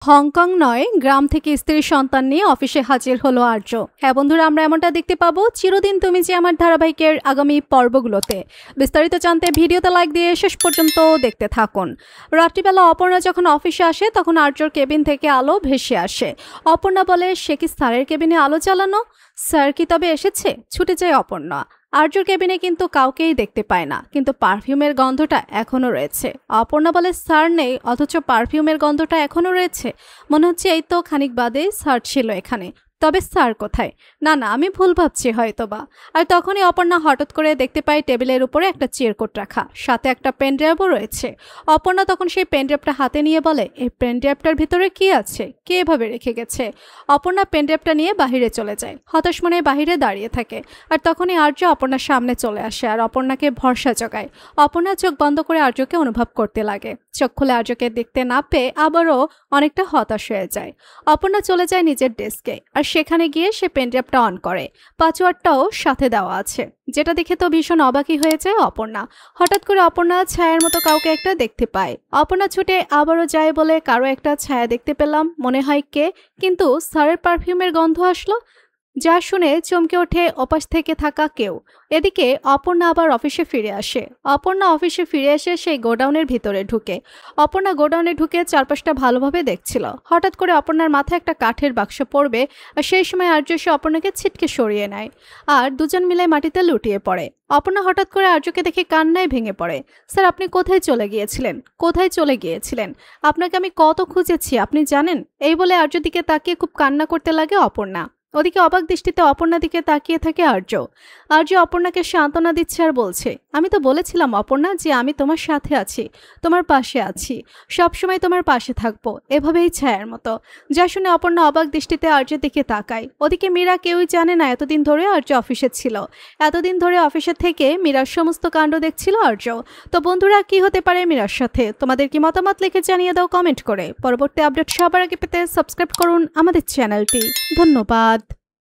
Hong Kong নয়, গ্রাম থেকে স্ত্রী সন্তান নিয়ে অফিসে হাজির হলো আর্য। হ্যাঁ বন্ধুরা, আমরা এমনটা দেখতে পাবো চিরদিন তুমি যে আমার ধারাবাহিকের আগামী পর্বগুলোতে। বিস্তারিত জানতে ভিডিওতে লাইক দিয়ে শেষ পর্যন্ত দেখতে থাকুন। রাত্রিবেলা অপর্ণা যখন অফিসে আসে তখন আর্যর কেবিন থেকে আলো ভেসে আসে। অপর্ণা বলে, সে কি স্যারের কেবিনে আলো জ্বালানো? স্যার কি তবে এসেছে? ছুটে যায় অপর্ণা। আর্যর কেবিনে কিন্তু কাউকেই দেখতে পায় না, কিন্তু পারফিউমের গন্ধটা এখনো রয়েছে। অপর্ণা বলে, স্যার নেই অথচ পারফিউমের গন্ধটা এখনো রয়েছে। মনে হচ্ছে এই তো খানিক বাদে স্যার ছিল এখানে, তবে স্যার কোথায়? না না, আমি ভুল ভাবছি হয়তোবা। আর তখনই অপর্ণা হঠাৎ করে দেখতে পায় টেবিলের উপরে একটা চিরকুট রাখা, সাথে একটা পেনড্রাইভও রয়েছে। অপর্ণা তখন সেই পেনড্রাইভটা হাতে নিয়ে বলে, এই পেনড্রাইভটার ভিতরে কি আছে? কে এভাবে রেখে গেছে? অপর্ণা পেনড্রাইভটা নিয়ে বাহিরে চলে যায়, হতাশ মনে বাহিরে দাঁড়িয়ে থাকে। আর তখনই আর্য অপর্ণার সামনে চলে আসে আর অপর্ণাকে ভরসা জোগায়। অপর্ণা চোখ বন্ধ করে আর্যকে অনুভব করতে লাগে। চোখ খুলে আর্যকে দেখতে না পেয়ে আবারও অনেকটা হতাশ হয়ে যায়। অপর্ণা চলে যায় নিজের ডেস্কে, আর সেখানে গিয়ে সে পেনড্রাইভটা অন করে। পাসওয়ার্ডটাও সাথে দেওয়া আছে, যেটা দেখে তো ভীষণ অবাকই হয়ে যায় অপর্ণা। হঠাৎ করে অপর্ণা ছায়ার মতো কাউকে একটা দেখতে পায়। অপর্ণা ছুটে আবারও যায়, বলে, কারো একটা ছায়া দেখতে পেলাম, মনে হয় কে? কিন্তু স্যারের পারফিউমের গন্ধ আসলো। যা শুনে চমকে ওঠে ওপাশ থেকে থাকা কেউ। এদিকে অপর্ণা আবার অফিসে ফিরে আসে। অপর্ণা অফিসে ফিরে এসে সেই গোডাউনের ভিতরে ঢুকে। অপর্ণা গোডাউনে ঢুকে চারপাশটা ভালোভাবে দেখছিল। হঠাৎ করে অপর্ণার মাথায় একটা কাঠের বাক্স পড়বে, আর সেই সময় আর্য এসে অপর্ণাকে ছিটকে সরিয়ে নেয়, আর দুজন মিলে মাটিতে লুটিয়ে পড়ে। অপর্ণা হঠাৎ করে আর্যকে দেখে কান্নায় ভেঙে পড়ে। স্যার, আপনি কোথায় চলে গিয়েছিলেন? কোথায় চলে গিয়েছিলেন? আপনাকে আমি কত খুঁজেছি আপনি জানেন? এই বলে আর্যর দিকে তাকিয়ে খুব কান্না করতে লাগে অপর্ণা। ওদিকে অবাক দৃষ্টিতে অপর্ণার দিকে তাকিয়ে থাকে আর্য। আর্য অপর্ণাকে সান্ত্বনা দিচ্ছে আর বলছে, আমি তো বলেছিলাম অপর্ণা যে আমি তোমার সাথে আছি, তোমার পাশে আছি, সবসময় তোমার পাশে থাকবো, এভাবেই ছায়ার মতো। যা শুনে অপর্ণা অবাক দৃষ্টিতে আর্যের দিকে তাকায়। ওদিকে মীরা কেউই জানে না এতদিন ধরে আর্য অফিসে ছিল। এতদিন ধরে অফিসে থেকে মীরার সমস্ত কাণ্ড দেখছিল আর্য। তো বন্ধুরা, কি হতে পারে মীরার সাথে? তোমাদের কি মতামত লিখে জানিয়ে দাও কমেন্ট করে। পরবর্তী আপডেট সবার আগে পেতে সাবস্ক্রাইব করুন আমাদের চ্যানেলটি। ধন্যবাদ।